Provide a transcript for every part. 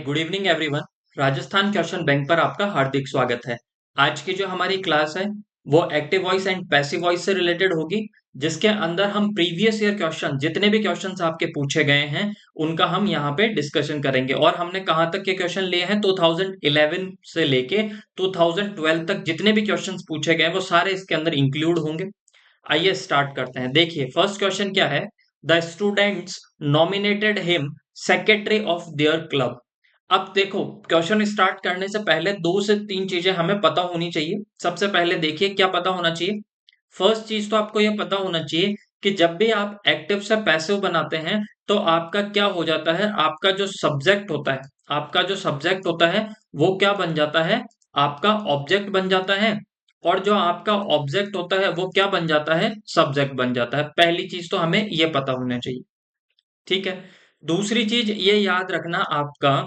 Hi good evening everyone. Rajasthan question bank पर आपका हार्दिक स्वागत है। आज की जो हमारी क्लास है वो active voice and passive voice से रिलेटेड होगी, जिसके अंदर हम प्रीवियस ईयर क्वेश्चन जितने भी क्वेश्चंस आपके पूछे गए हैं उनका हम यहाँ पे डिस्कशन करेंगे। और हमने कहाँ तक के क्वेश्चन लिए हैं, 2011 से लेके 2012 तक जितने भी क्वेश्चंस पूछे गए हैं वो सारे इसके अंदर इंक्लूड होंगे। आइए स्टार्ट करते हैं। देखिए फर्स्ट क्वेश्चन क्या है। The students nominated him secretary of their club. अब देखो, क्वेश्चन स्टार्ट करने से पहले दो से तीन चीजें हमें पता होनी चाहिए। सबसे पहले देखिए क्या पता होना चाहिए। फर्स्ट चीज तो आपको यह पता होना चाहिए कि जब भी आप एक्टिव से पैसिव बनाते हैं तो आपका क्या हो जाता है, आपका जो सब्जेक्ट होता है, आपका जो सब्जेक्ट होता है वो क्या बन जाता है, आपका ऑब्जेक्ट बन जाता है। और जो आपका ऑब्जेक्ट होता है वो क्या बन जाता है, सब्जेक्ट बन जाता है। पहली चीज तो हमें ये पता होना चाहिए, ठीक है। दूसरी चीज ये याद रखना आपका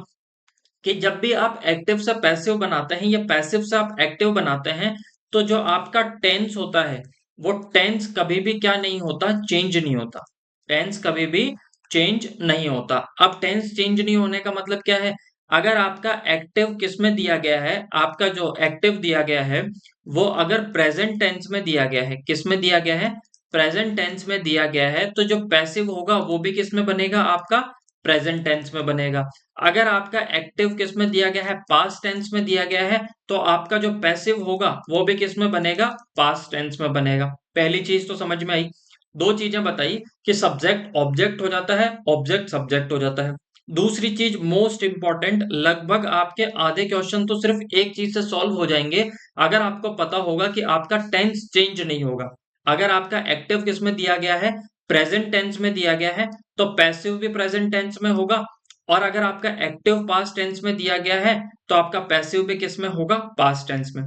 कि जब भी आप एक्टिव से पैसिव बनाते हैं या पैसिव से आप एक्टिव बनाते हैं तो जो आपका टेंस होता है वो टेंस कभी भी क्या नहीं होता, चेंज नहीं होता। टेंस कभी भी चेंज नहीं होता। अब टेंस चेंज नहीं होने का मतलब क्या है, अगर आपका एक्टिव किस में दिया गया है, आपका जो एक्टिव दिया गया है वो अगर प्रेजेंट टेंस में दिया गया है, किस में दिया गया है, प्रेजेंट टेंस में दिया गया है, तो जो पैसिव होगा वो भी किस में बनेगा, आपका प्रेजेंट टेंस में बनेगा। अगर आपका एक्टिव किस में दिया गया है, पास्ट टेंस में दिया गया है, तो आपका जो पैसिव होगा वो भी किस में बनेगा, पास्ट टेंस में बनेगा। पहली चीज तो समझ में आई। दो चीजें बताई कि सब्जेक्ट ऑब्जेक्ट हो जाता है, ऑब्जेक्ट सब्जेक्ट हो जाता है। दूसरी चीज मोस्ट इंपॉर्टेंट, लगभग आपके आधे क्वेश्चन तो सिर्फ एक चीज से सॉल्व हो जाएंगे अगर आपको पता होगा कि आपका टेंस चेंज नहीं होगा। अगर आपका एक्टिव किस में दिया गया है, प्रेजेंट टेंस में दिया गया है, तो पैसिव भी प्रेजेंट टेंस में होगा। और अगर आपका एक्टिव पास्ट टेंस में दिया गया है तो आपका पैसिव भी किस में होगा, पास्ट टेंस में।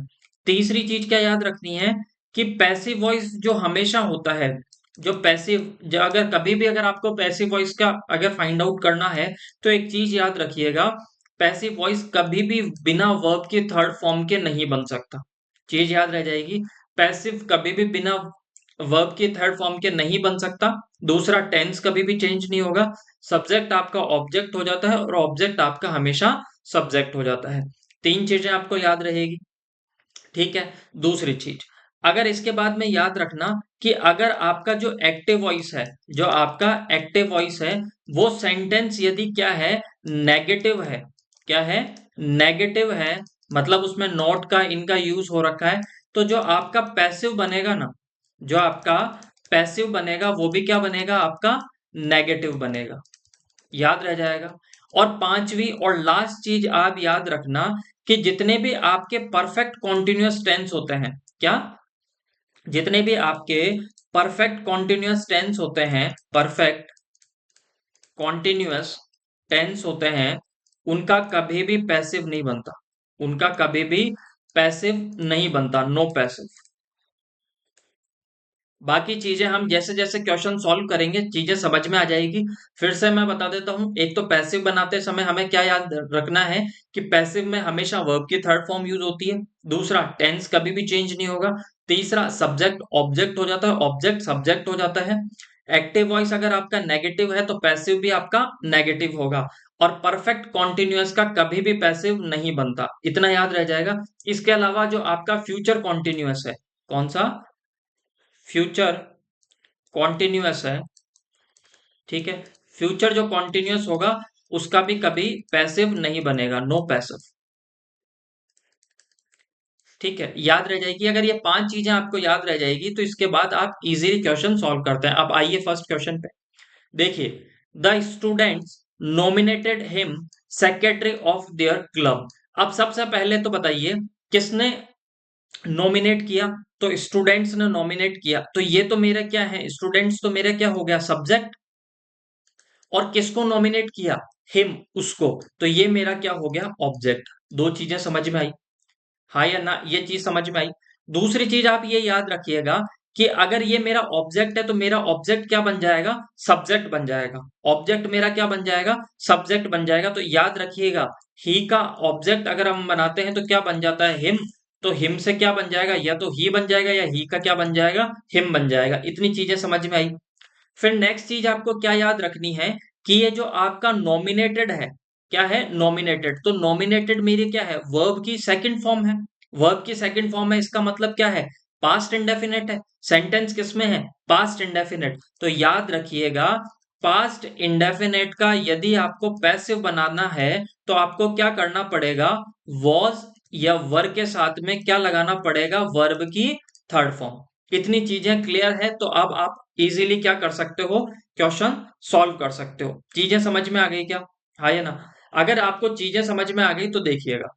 तीसरी चीज क्या याद रखनी है कि पैसिव वॉइस जो हमेशा होता है, जो पैसिव, जो अगर कभी भी अगर आपको पैसिव वॉइस का अगर फाइंड आउट करना है तो एक चीज याद रखिएगा, पैसिव वॉइस कभी भी बिना वर्ब के थर्ड फॉर्म के नहीं बन सकता। चीज याद रह जाएगी, पैसिव कभी भी बिना वर्ब के थर्ड फॉर्म के नहीं बन सकता। दूसरा, टेंस कभी भी चेंज नहीं होगा। सब्जेक्ट आपका ऑब्जेक्ट हो जाता है और ऑब्जेक्ट आपका हमेशा सब्जेक्ट हो जाता है। तीन चीजें आपको याद रहेगी, ठीक है। दूसरी चीज, अगर इसके बाद में याद रखना कि अगर आपका जो एक्टिव वॉइस है, जो आपका एक्टिव वॉइस है वो सेंटेंस यदि क्या है, नेगेटिव है, क्या है, नेगेटिव है, मतलब उसमें नॉट का इनका यूज हो रखा है, तो जो आपका पैसिव बनेगा ना, जो आपका पैसिव बनेगा वो भी क्या बनेगा, आपका नेगेटिव बनेगा। याद रह जाएगा। और पांचवी और लास्ट चीज आप याद रखना कि जितने भी आपके परफेक्ट कॉन्टिन्यूअस टेंस होते हैं, क्या, जितने भी आपके परफेक्ट कॉन्टिन्यूअस टेंस होते हैं, परफेक्ट कॉन्टिन्यूअस टेंस होते हैं, उनका कभी भी पैसिव नहीं बनता, उनका कभी भी पैसिव नहीं बनता, नो पैसिव। बाकी चीजें हम जैसे जैसे क्वेश्चन सॉल्व करेंगे चीजें समझ में आ जाएगी। फिर से मैं बता देता हूं, एक तो पैसिव बनाते समय हमें क्या याद रखना है कि पैसिव में हमेशा वर्ब की थर्ड फॉर्म यूज होती है। दूसरा, टेंस कभी भी चेंज नहीं होगा। तीसरा, सब्जेक्ट ऑब्जेक्ट हो जाता है, ऑब्जेक्ट सब्जेक्ट हो जाता है। एक्टिव वॉइस अगर आपका नेगेटिव है तो पैसिव भी आपका नेगेटिव होगा। और परफेक्ट कॉन्टिन्यूअस का कभी भी पैसिव नहीं बनता, इतना याद रह जाएगा। इसके अलावा जो आपका फ्यूचर कॉन्टिन्यूअस है, कौन सा, फ्यूचर कॉन्टिन्यूअस है, ठीक है। फ्यूचर जो कॉन्टिन्यूअस होगा उसका भी कभी पैसिव नहीं बनेगा, नो पैसिव, ठीक है। याद रह जाएगी। अगर ये पांच चीजें आपको याद रह जाएगी तो इसके बाद आप इजीली क्वेश्चन सॉल्व करते हैं। अब आइए फर्स्ट क्वेश्चन पे। देखिए, the students nominated him secretary of their club. अब सबसे पहले तो बताइए किसने नॉमिनेट किया, तो स्टूडेंट्स ने नॉमिनेट किया, तो ये तो मेरा क्या है, स्टूडेंट्स तो मेरा क्या हो गया, सब्जेक्ट। और किसको नॉमिनेट किया, हिम, उसको, तो ये मेरा क्या हो गया, ऑब्जेक्ट। दो चीजें समझ में आई, हाँ या ना, ये चीज समझ में आई। दूसरी चीज आप ये याद रखिएगा कि अगर ये मेरा ऑब्जेक्ट है तो मेरा ऑब्जेक्ट क्या बन जाएगा, सब्जेक्ट बन जाएगा। ऑब्जेक्ट मेरा क्या बन जाएगा, सब्जेक्ट बन जाएगा। तो याद रखिएगा, ही का ऑब्जेक्ट अगर हम बनाते हैं तो क्या बन जाता है, हिम। तो हिम से क्या बन जाएगा, या तो ही बन जाएगा, या ही का क्या बन जाएगा, हिम बन जाएगा। इतनी चीजें समझ में आई। फिर नेक्स्ट चीज आपको क्या याद रखनी है कि ये जो आपका नॉमिनेटेड है, क्या है, नॉमिनेटेड। तो नॉमिनेटेड मेरी क्या है, वर्ब की सेकंड फॉर्म है। वर्ब की सेकंड फॉर्म है, इसका मतलब क्या है, पास्ट इंडेफिनेट है। सेंटेंस किसमें है, पास्ट इंडेफिनेट। तो याद रखिएगा, पास्ट इंडेफिनेट का यदि आपको पैसिव बनाना है तो आपको क्या करना पड़ेगा, वॉज या वर के साथ में क्या लगाना पड़ेगा, वर्ब की थर्ड फॉर्म। इतनी चीजें क्लियर है तो अब आप इजीली क्या कर सकते हो, क्वेश्चन सॉल्व कर सकते हो। चीजें समझ में आ गई क्या, हाँ या ना। अगर आपको चीजें समझ में आ गई तो देखिएगा,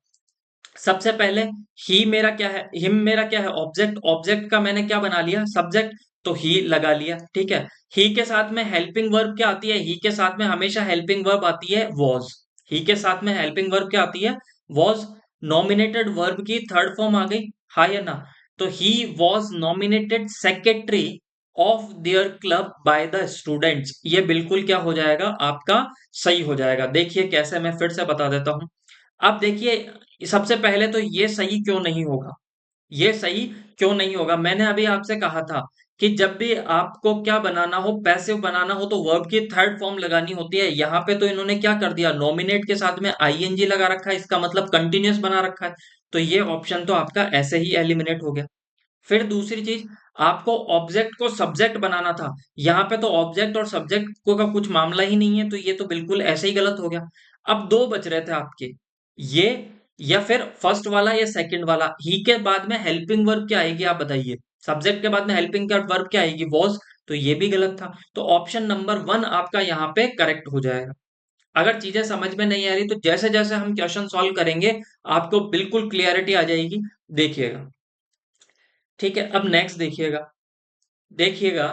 सबसे पहले ही मेरा क्या है, हिम मेरा क्या है, ऑब्जेक्ट। ऑब्जेक्ट का मैंने क्या बना लिया, सब्जेक्ट। तो ही लगा लिया, ठीक है। ही के साथ में हेल्पिंग वर्ब क्या आती है, ही के साथ में हमेशा हेल्पिंग वर्ब आती है वॉज। ही के साथ में हेल्पिंग वर्ब क्या आती है, वॉज। नॉमिनेटेड वर्ब की थर्ड फॉर्म आ गई, हाँ या ना। तो he was nominated secretary of their club by the students, ये बिल्कुल क्या हो जाएगा आपका, सही हो जाएगा। देखिए कैसे, मैं फिर से बता देता हूं। अब देखिए, सबसे पहले तो ये सही क्यों नहीं होगा, ये सही क्यों नहीं होगा, मैंने अभी आपसे कहा था कि जब भी आपको क्या बनाना हो, पैसिव बनाना हो, तो वर्ब की थर्ड फॉर्म लगानी होती है। यहाँ पे तो इन्होंने क्या कर दिया, नॉमिनेट के साथ में आईएनजी लगा रखा है, इसका मतलब कंटिन्यूअस बना रखा है। तो ये ऑप्शन तो आपका ऐसे ही एलिमिनेट हो गया। फिर दूसरी चीज, आपको ऑब्जेक्ट को सब्जेक्ट बनाना था, यहाँ पे तो ऑब्जेक्ट और सब्जेक्ट को का कुछ मामला ही नहीं है, तो ये तो बिल्कुल ऐसे ही गलत हो गया। अब दो बच रहे थे आपके, ये या फिर फर्स्ट वाला या सेकंड वाला। ही के बाद में हेल्पिंग वर्ब क्या आएगी आप बताइए, सब्जेक्ट के बाद में हेल्पिंग वर्ब क्या आएगी, वॉज। तो ये भी गलत था। तो ऑप्शन नंबर वन आपका यहाँ पे करेक्ट हो जाएगा। अगर चीजें समझ में नहीं आ रही तो जैसे जैसे हम क्वेश्चन सॉल्व करेंगे आपको बिल्कुल क्लियरिटी आ जाएगी, देखिएगा। ठीक है, अब नेक्स्ट देखिएगा। देखिएगा,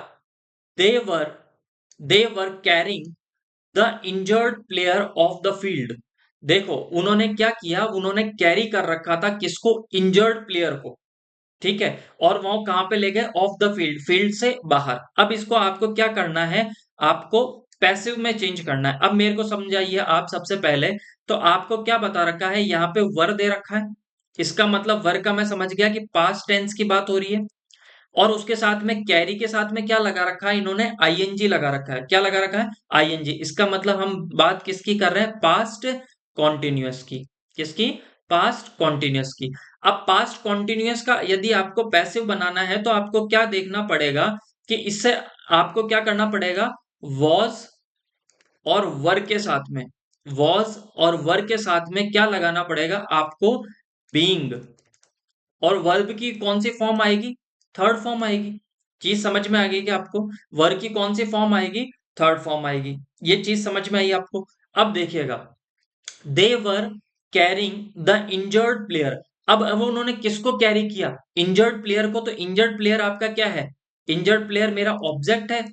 they were they were carrying the injured player off the field. देखो उन्होंने क्या किया, उन्होंने कैरी कर रखा था किसको, इंजर्ड प्लेयर को, ठीक है। और वो कहां पे ले गए, ऑफ द फील्ड, फील्ड से बाहर। अब इसको आपको क्या करना है, आपको पैसिव में चेंज करना है। अब मेरे को समझाइए आप सबसे पहले, तो आपको क्या बता रखा है, यहाँ पे वर दे रखा है, इसका मतलब वर का मैं समझ गया कि पास्ट टेंस की बात हो रही है। और उसके साथ में कैरी के साथ में क्या लगा रखा है, इन्होंने आईएनजी लगा रखा है। क्या लगा रखा है, आईएनजी। इसका मतलब हम बात किसकी कर रहे हैं, पास्ट कॉन्टिन्यूअस की। किसकी, पास्ट कॉन्टिन्यूअस की। अब पास्ट कॉन्टिन्यूअस का यदि आपको पैसिव बनाना है तो आपको क्या देखना पड़ेगा, कि इससे आपको क्या करना पड़ेगा, वॉज और वर के साथ में, वॉज और वर के साथ में क्या लगाना पड़ेगा आपको, बीइंग। और वर्ब की कौन सी फॉर्म आएगी, थर्ड फॉर्म आएगी। चीज समझ में आ गई कि आपको, वर्ब की कौन सी फॉर्म आएगी, थर्ड फॉर्म आएगी। ये चीज समझ में आई आपको। अब देखिएगा, they were carrying the injured player. अब उन्होंने किसको कैरी किया, इंजर्ड प्लेयर को। तो इंजर्ड प्लेयर आपका क्या है, इंजर्ड प्लेयर मेरा ऑब्जेक्ट है,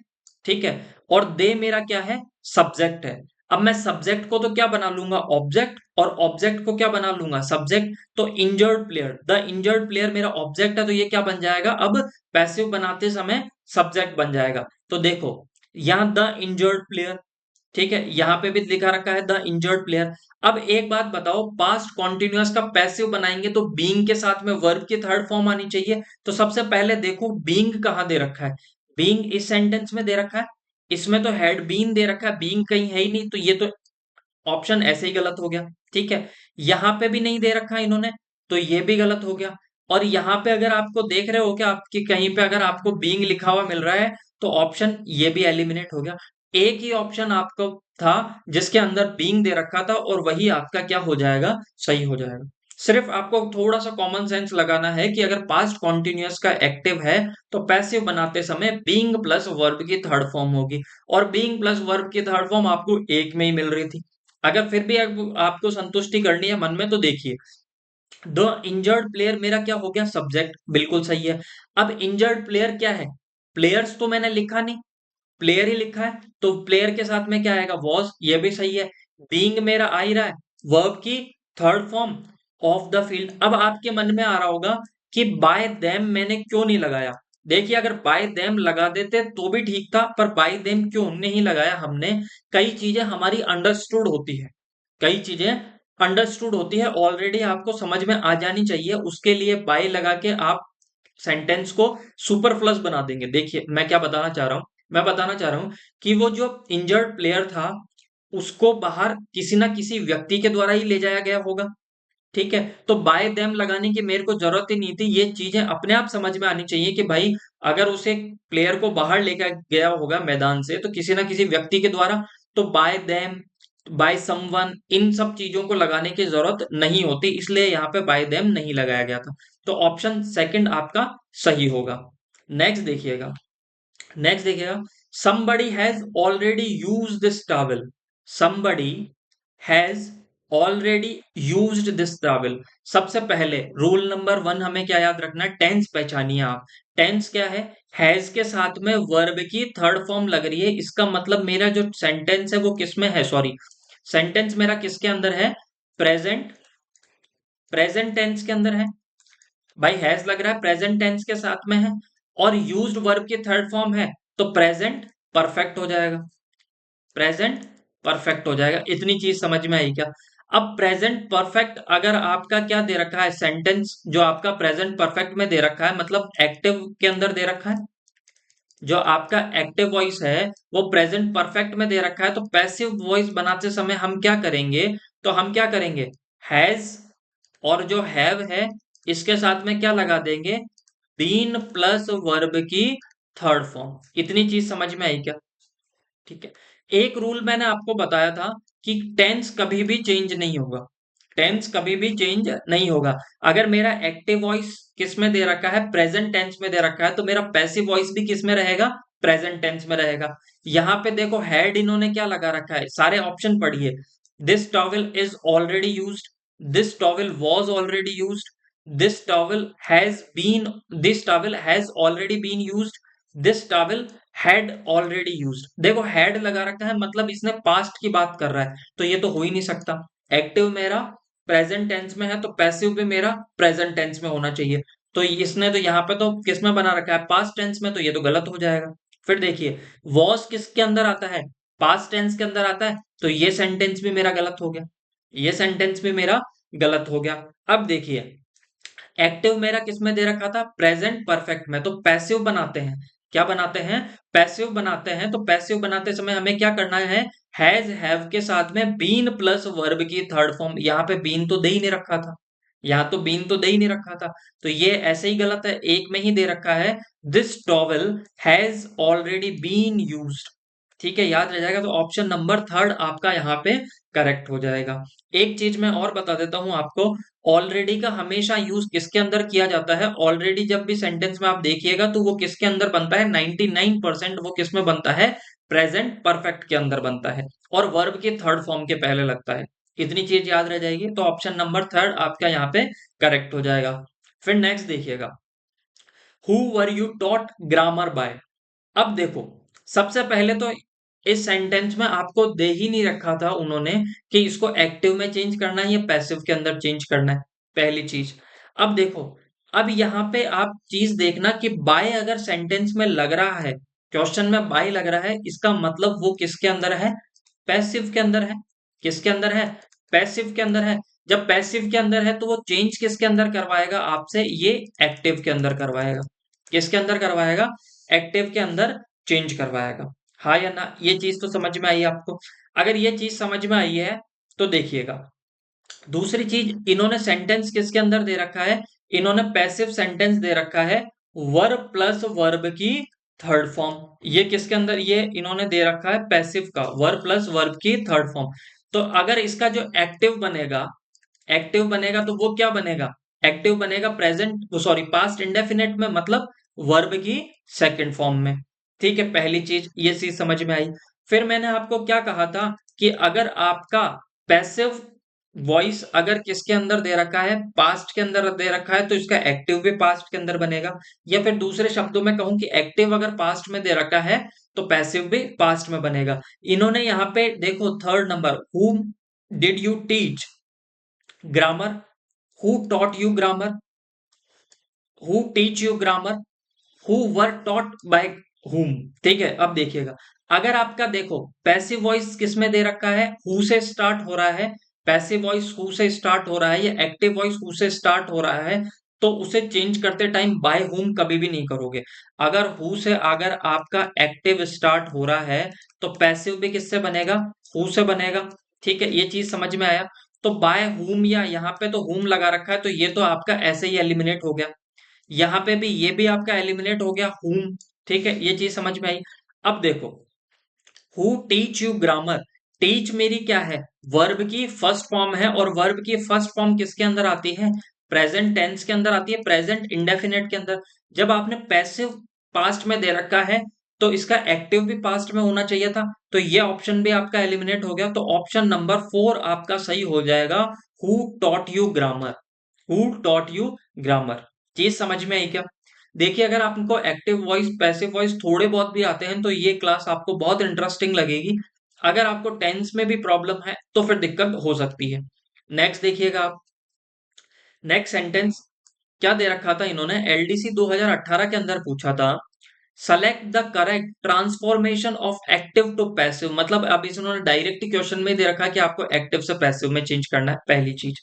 ठीक है। और दे मेरा क्या है, सब्जेक्ट है। अब मैं सब्जेक्ट को तो क्या बना लूंगा, ऑब्जेक्ट, और ऑब्जेक्ट को क्या बना लूंगा, सब्जेक्ट। तो injured player, the injured player मेरा ऑब्जेक्ट है, तो ये क्या बन जाएगा, अब पैसिव बनाते समय सब्जेक्ट बन जाएगा। तो देखो यहां द इंजर्ड प्लेयर, ठीक है, यहां पे भी लिखा रखा है द इंजर्ड प्लेयर। अब एक बात बताओ, पास्ट कॉन्टिन्यूअस का पैसिव बनाएंगे तो बीइंग के साथ में वर्ब की थर्ड फॉर्म आनी चाहिए। तो सबसे पहले देखो बीइंग कहां दे रखा है, बीइंग इस सेंटेंस में दे रखा है, इसमें तो हैड बीन दे रखा है, बीइंग कहीं है ही नहीं, तो ये तो ऑप्शन ऐसे ही गलत हो गया, ठीक है। यहां पे भी नहीं दे रखा है इन्होंने, तो ये भी गलत हो गया। और यहाँ पे अगर आपको देख रहे हो कि आपकी कहीं पे अगर आपको बीइंग लिखा हुआ मिल रहा है, तो ऑप्शन ये भी एलिमिनेट हो गया। एक ही ऑप्शन आपको था जिसके अंदर बीइंग दे रखा था, और वही आपका क्या हो जाएगा, सही हो जाएगा। सिर्फ आपको थोड़ा सा कॉमन सेंस लगाना है कि अगर पास्ट कॉन्टिन्यूअस का एक्टिव है तो पैसिव बनाते समय बीइंग प्लस वर्ब की थर्ड फॉर्म होगी। और बीइंग प्लस वर्ब की थर्ड फॉर्म आपको एक में ही मिल रही थी। अगर फिर भी आपको संतुष्टि करनी है मन में, तो देखिए, द इंजर्ड प्लेयर मेरा क्या हो गया, सब्जेक्ट, बिल्कुल सही है। अब इंजर्ड प्लेयर क्या है, प्लेयर्स तो मैंने लिखा नहीं, प्लेयर ही लिखा है, तो प्लेयर के साथ में क्या आएगा, वॉज, ये भी सही है। बीइंग मेरा आ ही रहा है, वर्ब की third form, of the field. अब आपके मन में आ रहा होगा कि बाय देम मैंने क्यों नहीं लगाया। देखिए, अगर बाय देम लगा देते तो भी ठीक था, पर बाय देम क्यों नहीं लगाया हमने, कई चीजें हमारी अंडरस्टूड होती है, कई चीजें अंडरस्टूड होती है, ऑलरेडी आपको समझ में आ जानी चाहिए, उसके लिए बाय लगा के आप सेंटेंस को सुपरफ्लस बना देंगे। देखिए मैं क्या बताना चाह रहा हूं, मैं बताना चाह रहा हूं कि वो जो इंजर्ड प्लेयर था, उसको बाहर किसी ना किसी व्यक्ति के द्वारा ही ले जाया गया होगा। ठीक है, तो बाय देम लगाने की मेरे को जरूरत ही नहीं थी। ये चीजें अपने आप समझ में आनी चाहिए कि भाई अगर उसे प्लेयर को बाहर लेकर गया होगा मैदान से तो किसी ना किसी व्यक्ति के द्वारा, तो बाय देम, बाय समवन, इन सब चीजों को लगाने की जरूरत नहीं होती, इसलिए यहाँ पे बाय देम नहीं लगाया गया था। तो ऑप्शन सेकंड आपका सही होगा। नेक्स्ट देखिएगा, नेक्स्ट देखिएगा, somebody has already used this towel, somebody has already used this towel। सबसे पहले रूल नंबर वन हमें क्या याद रखना है, टेंस पहचानिए आप। टेंस क्या है, हैज के साथ में वर्ब की थर्ड फॉर्म लग रही है, इसका मतलब मेरा जो सेंटेंस है वो किसमें है, सॉरी, सेंटेंस मेरा किसके अंदर है, प्रेजेंट, प्रेजेंट टेंस के अंदर है। भाई हैज लग रहा है प्रेजेंट टेंस के साथ में है, और यूज्ड वर्ब की थर्ड फॉर्म है, तो प्रेजेंट परफेक्ट हो जाएगा, प्रेजेंट परफेक्ट हो जाएगा। इतनी चीज समझ में आई क्या? अब प्रेजेंट परफेक्ट अगर आपका क्या दे रखा है, सेंटेंस जो आपका प्रेजेंट परफेक्ट में दे रखा है, मतलब एक्टिव के अंदर दे रखा है, जो आपका एक्टिव वॉइस है वो प्रेजेंट परफेक्ट में दे रखा है, तो पैसिव वॉइस बनाते समय हम क्या करेंगे, तो हम क्या करेंगे, हैज और जो हैव है इसके साथ में क्या लगा देंगे, बीन प्लस वर्ब की थर्ड फॉर्म। इतनी चीज समझ में आई क्या? ठीक है, एक रूल मैंने आपको बताया था कि टेंस कभी भी चेंज नहीं होगा, टेंस कभी भी चेंज नहीं होगा। अगर मेरा एक्टिव वॉइस किस में दे रखा है, प्रेजेंट टेंस में दे रखा है, तो मेरा पैसिव वॉइस भी किस में रहेगा, प्रेजेंट टेंस में रहेगा। यहाँ पे देखो हैड इन्होंने क्या लगा रखा है, सारे ऑप्शन पढ़िए, this towel is already used, this towel was already used, this towel has been, this towel has already been used, this towel had already used. देखो हैड लगा रखा है मतलब इसने पास्ट की बात कर रहा है, तो ये तो हो ही नहीं सकता। एक्टिव मेरा प्रेजेंट टेंस में है तो पैसिव भी मेरा प्रेजेंट टेंस में होना चाहिए, तो इसने तो यहाँ पे तो किस में बना रखा है, पास्ट टेंस में, तो ये तो गलत हो जाएगा। फिर देखिए वॉज किसके अंदर आता है, पास्ट टेंस के अंदर आता है, तो ये सेंटेंस भी मेरा गलत हो गया, ये सेंटेंस भी मेरा गलत हो गया। अब देखिए एक्टिव मेरा किस में दे रखा था, प्रेजेंट परफेक्ट में, तो पैसिव बनाते हैं, क्या बनाते हैं, पैसिव बनाते हैं। तो पैसिव बनाते समय हमें क्या करना है, हैज हैव के साथ में बीन प्लस वर्ब की थर्ड फॉर्म, यहाँ पे बीन तो दे ही नहीं रखा था, यहाँ तो बीन तो दे ही नहीं रखा था, तो ये ऐसे ही गलत है, एक में ही दे रखा है, this towel has already been used. ठीक है, याद रह जाएगा, तो ऑप्शन नंबर थर्ड आपका यहाँ पे करेक्ट हो जाएगा। एक चीज मैं और बता देता हूं आपको, ऑलरेडी का हमेशा यूज किसके अंदर किया जाता है, ऑलरेडी जब भी सेंटेंस में आप देखिएगा तो वो किसके अंदर बनता है, 99% वो किस में बनता है, प्रेजेंट परफेक्ट के अंदर बनता है, और वर्ब के थर्ड फॉर्म के पहले लगता है। इतनी चीज याद रह जाएगी, तो ऑप्शन नंबर थर्ड आपका यहाँ पे करेक्ट हो जाएगा। फिर नेक्स्ट देखिएगा, who were you taught grammar bye. अब देखो सबसे पहले तो इस सेंटेंस में आपको दे ही नहीं रखा था उन्होंने कि इसको एक्टिव में चेंज करना है या पैसिव के अंदर चेंज करना है, पहली चीज। अब देखो, अब यहाँ पे आप चीज देखना कि बाय अगर सेंटेंस में लग रहा है, क्वेश्चन में बाय लग रहा है, इसका मतलब वो किसके अंदर है, पैसिव के अंदर है। किसके अंदर है, पैसिव के अंदर है। जब पैसिव के अंदर है तो वो चेंज किसके अंदर करवाएगा आपसे, ये एक्टिव के अंदर करवाएगा। किसके अंदर करवाएगा, एक्टिव के अंदर चेंज करवाएगा। हाँ या ना, ये चीज तो समझ में आई आपको? अगर ये चीज समझ में आई है तो देखिएगा, दूसरी चीज इन्होंने सेंटेंस किसके अंदर दे रखा है, इन्होंने पैसिव सेंटेंस दे रखा है, वर्ब प्लस वर्ब की थर्ड फॉर्म। ये किसके अंदर, ये इन्होंने दे रखा है पैसिव का, वर्ब प्लस वर्ब की थर्ड फॉर्म। तो अगर इसका जो एक्टिव बनेगा, एक्टिव बनेगा तो वो क्या बनेगा, एक्टिव बनेगा प्रेजेंट, सॉरी पास्ट इंडेफिनिट में, मतलब वर्ब की सेकंड फॉर्म में। ठीक है, पहली चीज ये चीज समझ में आई। फिर मैंने आपको क्या कहा था कि अगर आपका पैसिव वॉइस अगर किसके अंदर दे रखा है, पास्ट के अंदर दे रखा है, तो इसका एक्टिव भी पास्ट के अंदर बनेगा। या फिर दूसरे शब्दों में कहूं कि एक्टिव अगर पास्ट में दे रखा है तो पैसिव भी पास्ट में बनेगा। इन्होंने यहाँ पे देखो third number, whom did you teach grammar, who taught you grammar, who teach you grammar, who were taught by whom। ठीक है, अब देखिएगा, अगर आपका देखो पैसिव वॉइस किस में दे रखा है, हु से स्टार्ट हो रहा है, पैसिव वॉइस हु से स्टार्ट हो रहा है, या एक्टिव वॉइस हु से स्टार्ट हो रहा है, तो उसे चेंज करते टाइम बाय हुम कभी भी नहीं करोगे। अगर हु से अगर आपका एक्टिव स्टार्ट हो रहा है तो पैसिव भी किससे बनेगा, हु से बनेगा। ठीक है, ये चीज समझ में आया। तो बाय हुम, या यहाँ पे तो हुम लगा रखा है तो ये तो आपका ऐसे ही एलिमिनेट हो गया। यहाँ पे भी ये भी आपका एलिमिनेट हो गया, हुम। ठीक है, ये चीज समझ में आई। अब देखो, who teach you grammar, teach मेरी क्या है, वर्ब की फर्स्ट फॉर्म है, और वर्ब की फर्स्ट फॉर्म किसके अंदर आती है, प्रेजेंट टेंस के अंदर आती है, प्रेजेंट इंडेफिनेट के अंदर। जब आपने पैसिव पास्ट में दे रखा है तो इसका एक्टिव भी पास्ट में होना चाहिए था, तो ये ऑप्शन भी आपका एलिमिनेट हो गया। तो ऑप्शन नंबर 4 आपका सही हो जाएगा, who taught you grammar. Who taught you grammar. चीज समझ में आई क्या? देखिए, अगर आपको एक्टिव वॉइस पैसिव वॉइस थोड़े बहुत भी आते हैं तो ये क्लास आपको बहुत इंटरेस्टिंग लगेगी। अगर आपको टेंस में भी प्रॉब्लम है तो फिर दिक्कत हो सकती है। नेक्स्ट देखिएगा आप, नेक्स्ट सेंटेंस क्या दे रखा था इन्होंने, एलडीसी 2018 के अंदर पूछा था, select the correct transformation of active to passive. मतलब अब इस उन्होंने डायरेक्ट क्वेश्चन में दे रखा है कि आपको एक्टिव से पैसिव में चेंज करना है। पहली चीज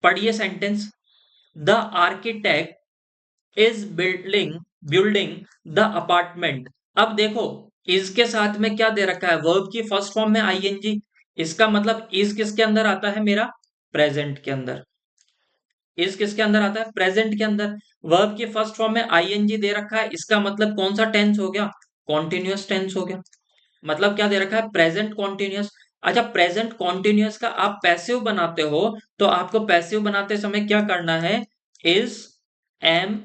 पढ़िए sentence, the architect is building the apartment. अब देखो, इज के साथ में क्या दे रखा है, वर्ब की फर्स्ट फॉर्म में आईएनजी। इसका मतलब इज किसके अंदर आता है, मेरा प्रेजेंट के अंदर। इज किसके अंदर आता है, प्रेजेंट के अंदर। वर्ब की फर्स्ट फॉर्म में आईएनजी दे रखा है, इसका मतलब कौन सा टेंस हो गया, कॉन्टिन्यूअस टेंस हो गया। मतलब क्या दे रखा है, प्रेजेंट कॉन्टिन्यूअस। अच्छा, प्रेजेंट कॉन्टिन्यूअस का आप पैसिव बनाते हो तो आपको पैसिव बनाते समय क्या करना है, इज, एम,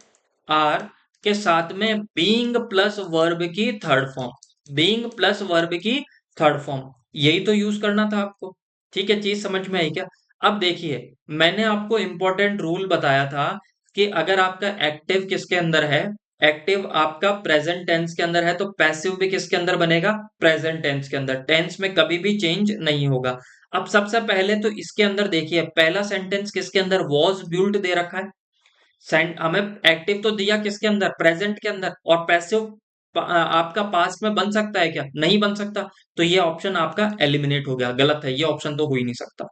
आर के साथ में बीइंग प्लस वर्ब की third form, being plus verb की थर्ड फॉर्म, यही तो यूज करना था आपको। ठीक है, चीज समझ में आई क्या? अब देखिए, मैंने आपको इंपॉर्टेंट रूल बताया था कि अगर आपका एक्टिव किसके अंदर है, एक्टिव आपका प्रेजेंट टेंस के अंदर है, तो पैसिव भी किसके अंदर बनेगा, प्रेजेंट टेंस के अंदर। टेंस में कभी भी चेंज नहीं होगा। अब सबसे पहले तो इसके अंदर देखिए, पहला सेंटेंस किसके अंदर, वॉज बिल्ट दे रखा है। हमें एक्टिव तो दिया किसके अंदर, प्रेजेंट के अंदर, और पैसिव आपका पास्ट में बन सकता है क्या, नहीं बन सकता। तो ये ऑप्शन आपका एलिमिनेट हो गया, गलत है, ये ऑप्शन तो हो ही नहीं सकता।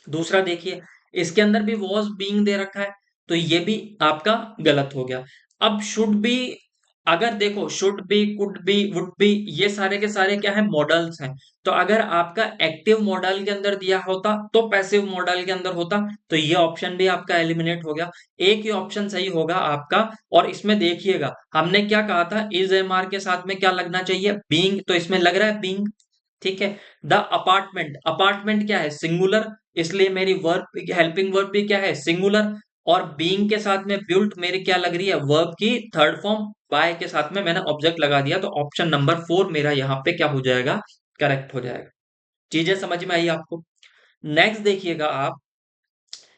दूसरा देखिए, इसके अंदर भी वॉज बीइंग दे रखा है, तो ये भी आपका गलत हो गया। अब शुड बी, अगर देखो should be, could be, would be, ये सारे के सारे क्या है, मॉडल्स हैं। तो अगर आपका एक्टिव मॉडल के अंदर दिया होता तो पैसिव मॉडल के अंदर होता, तो ये ऑप्शन भी आपका एलिमिनेट हो गया। एक ही ऑप्शन सही होगा आपका। और इसमें देखिएगा, हमने क्या कहा था, इज एम आर के साथ में क्या लगना चाहिए, बीइंग, तो इसमें लग रहा है बीइंग। ठीक है, द अपार्टमेंट, अपार्टमेंट क्या है, सिंगुलर, इसलिए मेरी वर्ब, हेल्पिंग वर्ब भी क्या है, सिंगुलर। और बीइंग के साथ में बिल्ट मेरी क्या लग रही है, वर्ब की थर्ड फॉर्म, बाय के साथ में मैंने ऑब्जेक्ट लगा दिया, तो ऑप्शन नंबर 4 मेरा यहाँ पे क्या हो जाएगा, करेक्ट हो जाएगा। चीजें समझ में आई आपको? नेक्स्ट देखिएगा आप,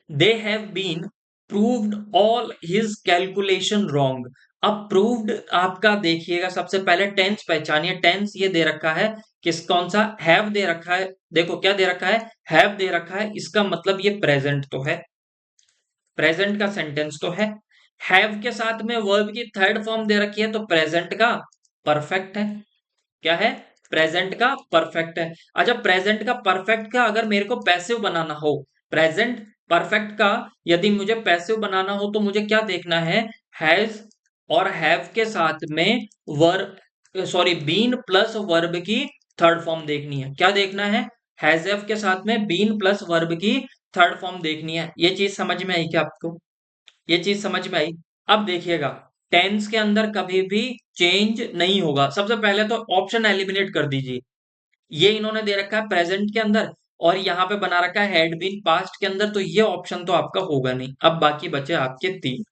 they have been proved all his calculation wrong. अब प्रूव्ड आपका देखिएगा, सबसे पहले टेंस पहचानिए, टेंस ये दे रखा है, किस कौन सा, हैव दे रखा है। देखो क्या दे रखा है, हैव दे रखा है, इसका मतलब ये प्रेजेंट तो है, प्रेजेंट का सेंटेंस तो है। हैव के साथ में वर्ब की थर्ड फॉर्म दे रखी है, तो प्रेजेंट का परफेक्ट है। क्या है, प्रेजेंट का परफेक्ट है। अच्छा, प्रेजेंट का परफेक्ट का अगर मेरे को पैसिव बनाना हो, प्रेजेंट परफेक्ट का यदि मुझे पैसिव बनाना हो तो मुझे क्या देखना है, हैज और हैव के साथ में verb, sorry, been plus verb की थर्ड फॉर्म देखनी है। क्या देखना है, हैज हैव के साथ में बीन प्लस वर्ब की थर्ड फॉर्म देखनी है। ये चीज समझ में आई क्या आपको? ये चीज समझ में आई। अब देखिएगा, टेंस के अंदर कभी भी चेंज नहीं होगा। सबसे पहले तो ऑप्शन एलिमिनेट कर दीजिए, ये इन्होंने दे रखा है प्रेजेंट के अंदर, और यहाँ पे बना रखा है हैड बीन पास्ट के अंदर, तो ये ऑप्शन तो आपका होगा नहीं। अब बाकी बचे आपके 3,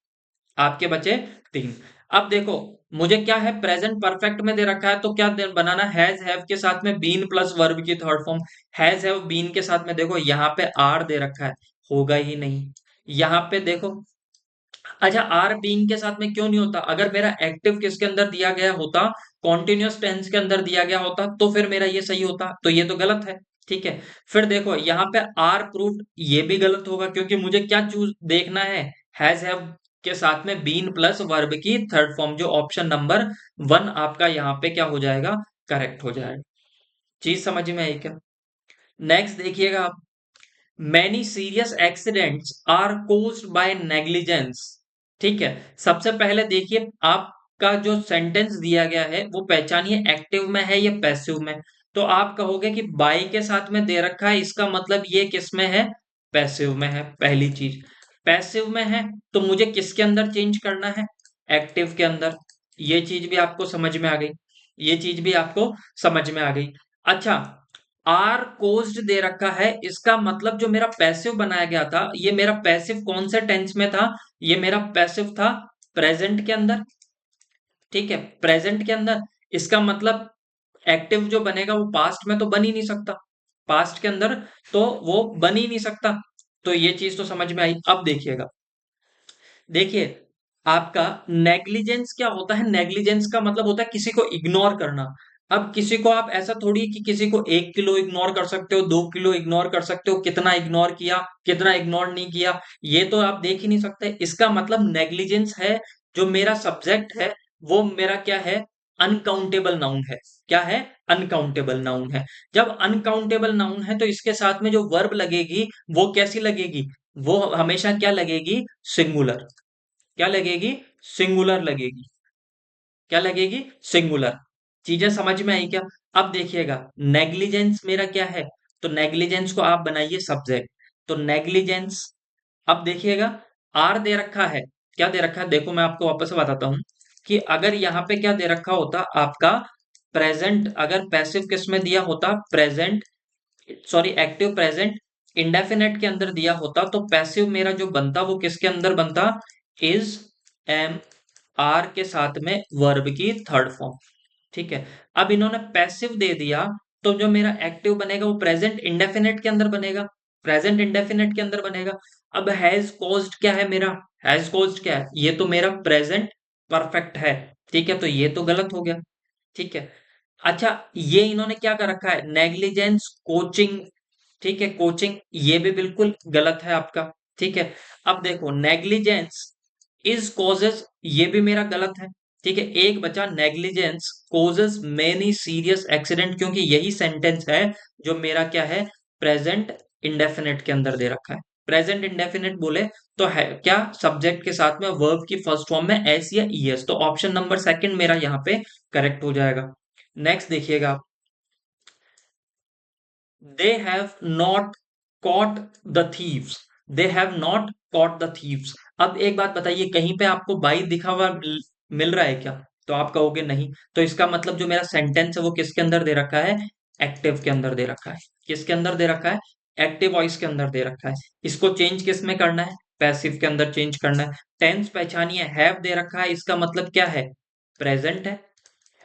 आपके बचे 3। अब देखो, मुझे क्या है, प्रेजेंट परफेक्ट में दे रखा है, तो क्या बनाना, हैज हैव के साथ में बीन प्लस वर्ब की third form. Has have been के साथ में देखो यहाँ पे आर दे रखा है, होगा ही नहीं। यहाँ पे देखो, अच्छा, आर बीइंग के साथ में क्यों नहीं होता, अगर मेरा एक्टिव किसके अंदर दिया गया होता, कॉन्टिन्यूअस टेंस के अंदर दिया गया होता, तो फिर मेरा ये सही होता, तो ये तो गलत है। ठीक है, फिर देखो यहाँ पे आर प्रूव्ड, ये भी गलत होगा, क्योंकि मुझे क्या चूज देखना हैज हैव के साथ में बीन प्लस वर्ब की थर्ड फॉर्म, जो ऑप्शन नंबर 1 आपका यहाँ पे क्या हो जाएगा, करेक्ट हो जाएगा। चीज समझ में आई क्या? नेक्स्ट देखिएगा आप, many serious accidents are caused by negligence. ठीक है, सबसे पहले देखिए आपका जो सेंटेंस दिया गया है वो पहचानिए एक्टिव में है या पैसिव में। तो आप कहोगे कि बाय के साथ में दे रखा है, इसका मतलब ये किस में है, पैसिव में है। पहली चीज पैसिव में है तो मुझे किसके अंदर चेंज करना है, एक्टिव के अंदर। ये चीज भी आपको समझ में आ गई, ये चीज भी आपको समझ में आ गई। अच्छा, आर कोज्ड दे रखा है, इसका मतलब जो मेरा पैसिव बनाया गया था, ये मेरा पैसिव कौन से टेंस में था, ये मेरा पैसिव था प्रेजेंट के अंदर। ठीक है, प्रेजेंट के अंदर, इसका मतलब एक्टिव जो बनेगा वो पास्ट में तो बन ही नहीं सकता, पास्ट के अंदर तो वो बन ही नहीं सकता। तो ये चीज तो समझ में आई। अब देखिएगा, देखिए आपका नेग्लिजेंस क्या होता है, नेग्लिजेंस का मतलब होता है किसी को इग्नोर करना। अब किसी को आप ऐसा थोड़ी कि किसी को 1 किलो इग्नोर कर सकते हो, 2 किलो इग्नोर कर सकते हो, कितना इग्नोर किया कितना इग्नोर नहीं किया ये तो आप देख ही नहीं सकते। इसका मतलब नेग्लिजेंस है, जो मेरा सब्जेक्ट है वो मेरा क्या है, अनकाउंटेबल नाउन है। क्या है, अनकाउंटेबल नाउन है। जब अनकाउंटेबल नाउन है तो इसके साथ में जो वर्ब लगेगी वो कैसी लगेगी, वो हमेशा क्या लगेगी, सिंगुलर। क्या लगेगी, सिंगुलर लगेगी। क्या लगेगी, सिंगुलर। चीजें समझ में आई क्या। अब देखिएगा नेग्लिजेंस मेरा क्या है, तो नेग्लिजेंस को आप बनाइए सब्जेक्ट। तो नेग्लिजेंस, अब देखिएगा आर दे रखा है, क्या दे रखा है, देखो मैं आपको वापस से बताता हूं कि अगर यहाँ पे क्या दे रखा होता आपका प्रेजेंट, अगर पैसिव किस में दिया होता, present, sorry active present indefinite के अंदर दिया होता, तो पैसिव मेरा जो बनता वो किसके अंदर बनता, इज, एम, आर के साथ में वर्ब की थर्ड फॉर्म। ठीक है, अब इन्होंने पैसिव दे दिया तो जो मेरा एक्टिव बनेगा वो प्रेजेंट इंडेफिनेट के अंदर बनेगा, प्रेजेंट इंडेफिनेट के अंदर बनेगा। अब हैज कॉज्ड क्या है मेरा, हैज कॉज्ड क्या है, ये तो मेरा प्रेजेंट परफेक्ट है। ठीक है, तो ये तो गलत हो गया। ठीक है, अच्छा ये इन्होंने क्या कर रखा है, नेग्लिजेंस कोचिंग। ठीक है, कोचिंग ये भी बिल्कुल गलत है आपका। ठीक है, अब देखो नेग्लिजेंस इज कॉजेज, ये भी मेरा गलत है। ठीक है, एक बचा negligence causes many serious accident, क्योंकि यही सेंटेंस है जो मेरा क्या है, प्रेजेंट इंडेफिनेट के अंदर दे रखा है। प्रेजेंट इंडेफिनेट बोले तो है क्या, सब्जेक्ट के साथ में वर्ब की फर्स्ट फॉर्म में एस या ईएस, तो ऑप्शन नंबर सेकंड मेरा यहाँ पे करेक्ट हो जाएगा। नेक्स्ट देखिएगा, they have not caught the thieves, they have not caught the thieves. अब एक बात बताइए, कहीं पे आपको बाई दिखा हुआ मिल रहा है क्या, तो आप कहोगे नहीं, तो इसका मतलब जो मेरा सेंटेंस है वो किसके अंदर दे रखा है, एक्टिव के अंदर दे रखा है। किसके अंदर दे रखा है, एक्टिव वॉइस के अंदर दे रखा है। इसको चेंज किस में करना है, पैसिव के अंदर चेंज करना है। टेंस पहचानिए, हैव दे रखा है, इसका मतलब क्या है, प्रेजेंट है।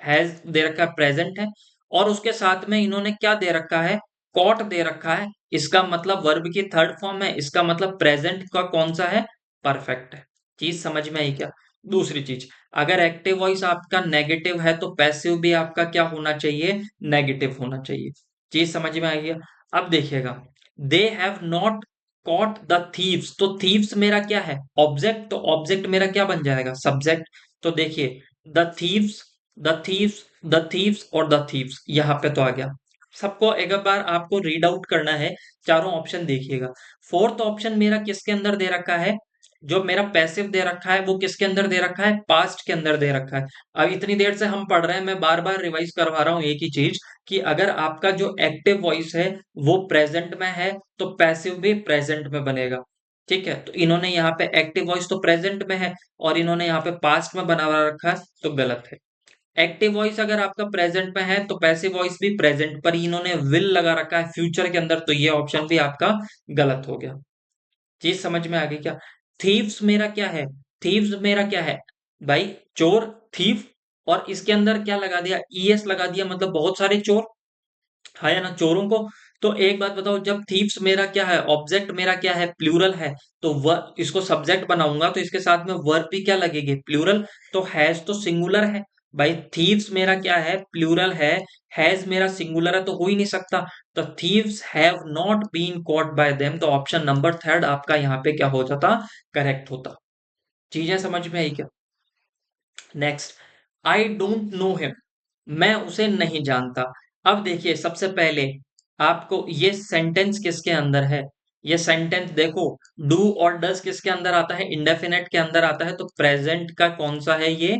हैज दे रखा है, प्रेजेंट है। और उसके साथ में इन्होंने क्या दे रखा है, कॉट दे रखा है, इसका मतलब वर्ब की थर्ड फॉर्म है, इसका मतलब प्रेजेंट का कौन सा है, परफेक्ट है। चीज समझ में आई क्या। दूसरी चीज, अगर एक्टिव वॉइस आपका नेगेटिव है तो पैसिव भी आपका क्या होना चाहिए, नेगेटिव होना चाहिए। चीज समझ में आई है। अब देखिएगा, they have not caught the thieves, तो थीव्स मेरा क्या है, ऑब्जेक्ट, तो ऑब्जेक्ट मेरा क्या बन जाएगा, सब्जेक्ट। तो देखिए the thieves, the thieves, the thieves और द थीव्स यहाँ पे तो आ गया। सबको एक बार आपको रीड आउट करना है, चारों ऑप्शन देखिएगा। फोर्थ ऑप्शन मेरा किसके अंदर दे रखा है, जो मेरा पैसिव दे रखा है वो किसके अंदर दे रखा है, पास्ट के अंदर दे रखा है। अब इतनी देर से हम पढ़ रहे हैं, मैं बार बार रिवाइज करवा रहा हूँ एक ही चीज, कि अगर आपका जो एक्टिव वॉइस है वो प्रेजेंट में है तो पैसिव भी प्रेजेंट में बनेगा। ठीक है, तो इन्होंने यहाँ पे एक्टिव वॉइस तो प्रेजेंट में है और इन्होंने यहाँ पे पास्ट में बना रखा है, तो गलत है। एक्टिव वॉइस अगर आपका प्रेजेंट में है तो पैसिव वॉइस भी प्रेजेंट, पर इन्होंने विल लगा रखा है फ्यूचर के अंदर, तो ये ऑप्शन भी आपका गलत हो गया। चीज समझ में आ गई क्या। थीव्स मेरा क्या है, थीव्स मेरा क्या है भाई, चोर, थीव, और इसके अंदर क्या लगा दिया, ईएस लगा दिया, मतलब बहुत सारे चोर है ना, चोरों को। तो एक बात बताओ, जब थीव्स मेरा क्या है, ऑब्जेक्ट मेरा क्या है, प्लूरल है, तो वह इसको सब्जेक्ट बनाऊंगा तो इसके साथ में वर्ब भी क्या लगेगी, प्लूरल। तो हैज तो सिंगुलर है भाई, थीव्स मेरा क्या है, प्लूरल है, हैज मेरा सिंगुलर है, तो हो ही नहीं सकता। तो thieves have not been caught by them, तो ऑप्शन नंबर थर्ड आपका यहाँ पे क्या हो जाता, करेक्ट होता। चीजें समझ में आई क्या। Next, I don't know him, मैं उसे नहीं जानता। अब देखिए सबसे पहले आपको ये सेंटेंस किसके अंदर है, ये सेंटेंस देखो, डू और डज किसके अंदर आता है? इंडेफिनेट के अंदर आता है। तो प्रेजेंट का कौन सा है? ये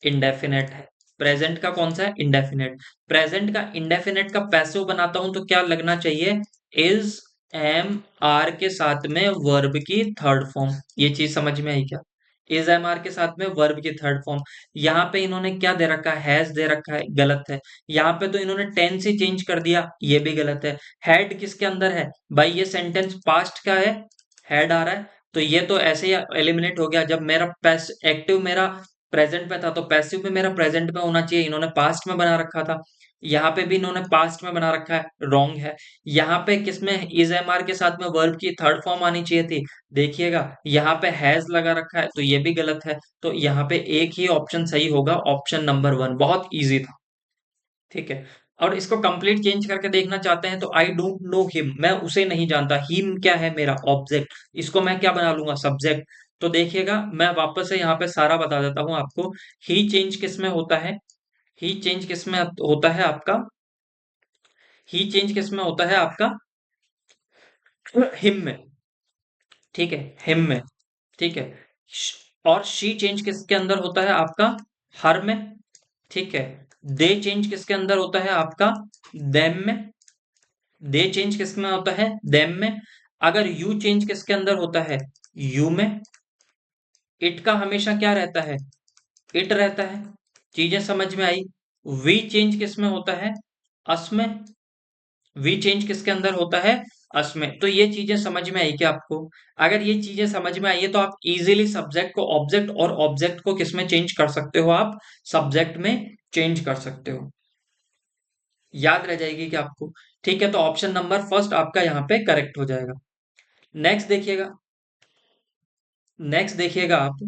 इंडेफिनेट है। प्रेजेंट का कौन सा है? इंडेफिनेट। प्रेजेंट का इंडेफिनेट का पैसिव बनाता हूं तो क्या लगना चाहिए? इज, एम, आर के साथ में वर्ब की थर्ड फॉर्म। ये चीज समझ में आई क्या? इज एम आर के साथ में वर्ब की थर्ड फॉर्म। यहाँ पे इन्होंने क्या दे रखा है? हैज दे रखा है, गलत है। यहाँ पे तो इन्होंने टेंस ही चेंज कर दिया, ये भी गलत है। हैड किसके अंदर है? भाई ये सेंटेंस पास्ट का है, हैड आ रहा है, तो ये तो ऐसे ही एलिमिनेट हो गया। जब मेरा एक्टिव मेरा प्रेजेंट में था तो पैसिव में मेरा प्रेजेंट में होना चाहिए, इन्होंने पास्ट में बना रखा था। यहाँ पे भी इन्होंने पास्ट में बना रखा है, रॉन्ग है। यहाँ पे किसमें? इज एम आर के साथ में वर्ब की थर्ड फॉर्म आनी चाहिए थी। देखिएगा यहाँ पे हैज लगा रखा है, तो ये भी गलत है। तो यहाँ पे एक ही ऑप्शन सही होगा, ऑप्शन नंबर 1। बहुत इजी था, ठीक है। और इसको कंप्लीट चेंज करके देखना चाहते हैं तो आई डोंट नो हिम, मैं उसे नहीं जानता। हिम क्या है? मेरा ऑब्जेक्ट। इसको मैं क्या बना लूंगा? सब्जेक्ट। तो देखिएगा मैं वापस से यहाँ पे सारा बता देता हूँ आपको। ही चेंज किस में होता है? ही चेंज किस में होता है आपका? ही चेंज किस में होता है आपका? हिम में, ठीक है, हिम में, ठीक है। और शी चेंज किसके अंदर होता है आपका? हर में, ठीक है। दे चेंज किसके अंदर होता है आपका? देम में। दे चेंज किस में होता है? देम में। अगर यू चेंज किसके अंदर होता है? यू में। इट का हमेशा क्या रहता है? इट रहता है। चीजें समझ में आई? वी चेंज किस में होता है? अस में। वी चेंज किसके अंदर होता है? अस में। तो ये चीजें समझ में आई क्या आपको? अगर ये चीजें समझ में आई है तो आप इजीली सब्जेक्ट को ऑब्जेक्ट और ऑब्जेक्ट को किस में चेंज कर सकते हो? आप सब्जेक्ट में चेंज कर सकते हो। याद रह जाएगी क्या आपको? ठीक है, तो ऑप्शन नंबर फर्स्ट आपका यहाँ पे करेक्ट हो जाएगा। नेक्स्ट देखिएगा, नेक्स्ट देखिएगा आप,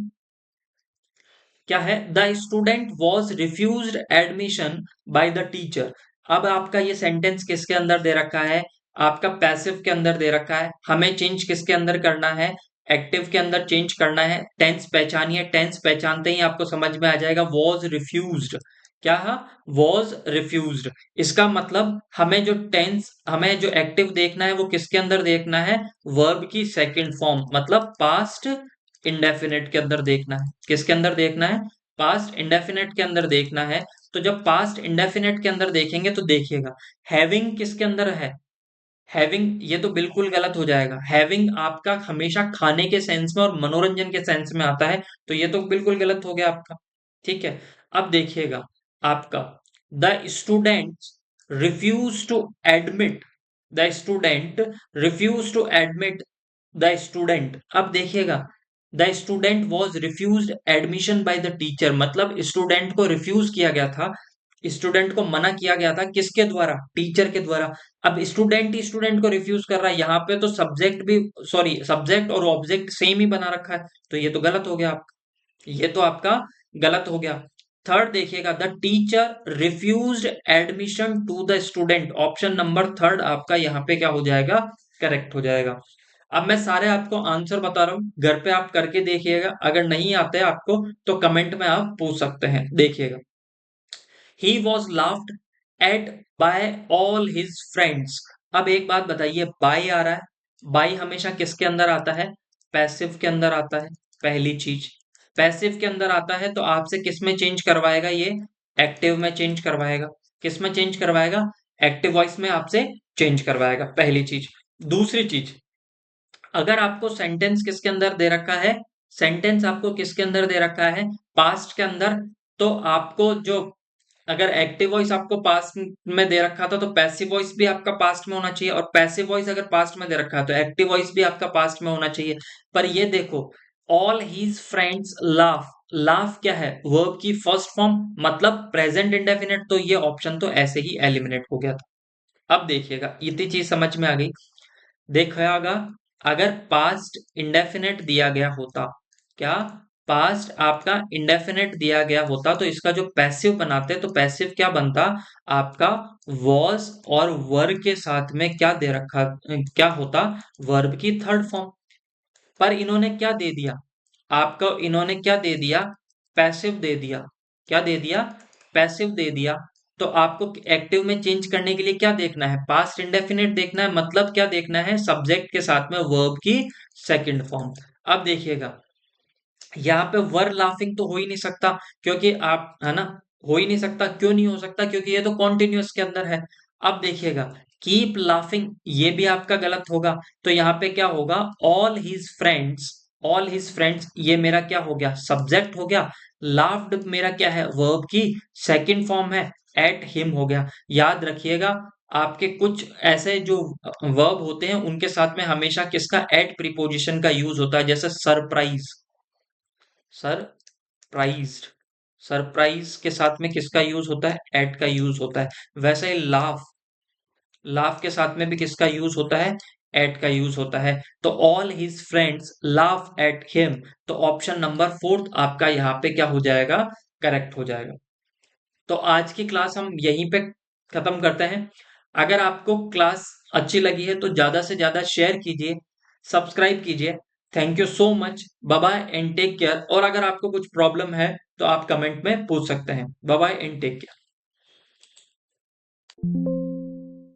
क्या है? The student was refused admission by the teacher. अब आपका ये सेंटेंस किसके अंदर दे रखा है? आपका पैसिव के अंदर दे रखा है। हमें चेंज किसके अंदर करना है? एक्टिव के अंदर चेंज करना है। टेंस पहचानिए, टेंस पहचानते ही आपको समझ में आ जाएगा। वॉज रिफ्यूज्ड, क्या है? Was refused. इसका मतलब हमें जो टेंस, हमें जो एक्टिव देखना है वो किसके अंदर देखना है? वर्ब की सेकंड फॉर्म, मतलब पास्ट इंडेफिनेट के अंदर देखना है। किसके अंदर देखना है? पास्ट इंडेफिनेट के अंदर देखना है। तो जब पास्ट इंडेफिनेट के अंदर देखेंगे तो देखिएगा, हैविंग किसके अंदर है? हैविंग, ये तो बिल्कुल गलत हो जाएगा। हैविंग आपका हमेशा खाने के सेंस में और मनोरंजन के सेंस में आता है, तो ये तो बिल्कुल गलत हो गया आपका, ठीक है। अब देखिएगा आपका, the student refuse to admit, the student refuse to admit the student. अब देखिएगा, the student was refuse admission by the teacher, मतलब स्टूडेंट को रिफ्यूज किया गया था, स्टूडेंट को मना किया गया था, किसके द्वारा? टीचर के द्वारा। अब स्टूडेंट ही स्टूडेंट को रिफ्यूज कर रहा है, यहाँ पे तो सब्जेक्ट भी, सॉरी, सब्जेक्ट और ऑब्जेक्ट सेम ही बना रखा है, तो ये तो गलत हो गया आपका, ये तो आपका गलत हो गया। थर्ड देखिएगा, the teacher refused admission to the student. Option number third आपका यहाँ पे क्या हो जाएगा? करेक्ट हो जाएगा। अब मैं सारे आपको आंसर बता रहा हूँ, घर पे आप करके देखिएगा। अगर नहीं आते आपको तो कमेंट में आप पूछ सकते हैं। देखिएगा, he was laughed at by all his friends. अब एक बात बताइए, बाय आ रहा है, बाय हमेशा किसके अंदर आता है? पैसिव के अंदर आता है। पहली चीज, पैसिव के अंदर आता है तो आपसे किस में चेंज करवाएगा? ये एक्टिव में चेंज करवाएगा। किस में चेंज करवाएगा? एक्टिव वॉइस में आपसे चेंज करवाएगा, पहली चीज। दूसरी चीज, अगर आपको सेंटेंस किसके अंदर दे रखा है? सेंटेंस आपको किसके अंदर दे रखा है? पास्ट के अंदर। तो आपको जो, अगर एक्टिव वॉइस आपको पास्ट में दे रखा था तो पैसिव वॉइस भी आपका पास्ट में होना चाहिए, और पैसिव वॉइस अगर पास्ट में दे रखा है तो एक्टिव वॉइस भी आपका पास्ट में होना चाहिए। पर ये देखो, all his friends laugh, laugh क्या है? वर्ब की फर्स्ट फॉर्म, मतलब प्रेजेंट इंडेफिनेट, तो ये ऑप्शन तो ऐसे ही एलिमिनेट हो गया था। अब देखिएगा, इतनी चीज समझ में आ गई। देखिएगा, अगर पास्ट इंडेफिनेट दिया गया होता, क्या पास्ट आपका इंडेफिनेट दिया गया होता तो इसका जो पैसिव बनाते तो पैसिव क्या बनता? आपका वॉज और वर्ब के साथ में क्या दे रखा, क्या होता? वर्ब की थर्ड फॉर्म। पर इन्होंने क्या दे दिया आपका? इन्होंने क्या दे दिया? पैसिव दे दिया। क्या दे दिया? पैसिव दे दिया। तो आपको एक्टिव में चेंज करने के लिए क्या देखना है, पास्ट इंडेफिनिट देखना है, मतलब क्या देखना है, सब्जेक्ट के साथ में वर्ब की सेकंड फॉर्म। अब देखिएगा, यहाँ पे वर लाफिंग तो हो ही नहीं सकता, क्योंकि आप है ना, हो ही नहीं सकता। क्यों नहीं हो सकता? क्योंकि ये तो कॉन्टिन्यूअस के अंदर है। अब देखिएगा, कीप लाफिंग ये भी आपका गलत होगा। तो यहाँ पे क्या होगा, all his friends, all his friends ये मेरा क्या हो गया, सब्जेक्ट हो गया। लाफ्ड मेरा क्या है, वर्ब की सेकंड फॉर्म है। एट हिम हो गया। याद रखिएगा, आपके कुछ ऐसे जो वर्ब होते हैं उनके साथ में हमेशा किसका, एट प्रीपोजिशन का यूज होता है। जैसे सरप्राइज, सरप्राइज्ड, सरप्राइज के साथ में किसका यूज होता है, एट का यूज होता है। वैसे ही लाफ, लाफ के साथ में भी किसका यूज होता है, एट का यूज होता है। तो all his friends laugh at him, तो ऑप्शन नंबर फोर्थ आपका यहाँ पे क्या हो जाएगा, करेक्ट हो जाएगा। तो आज की क्लास हम यहीं पे खत्म करते हैं। अगर आपको क्लास अच्छी लगी है तो ज्यादा से ज्यादा शेयर कीजिए, सब्सक्राइब कीजिए। Thank you so much, bye bye and take care. और अगर आपको कुछ प्रॉब्लम है तो आप कमेंट में पूछ सकते हैं। Bye bye and take care.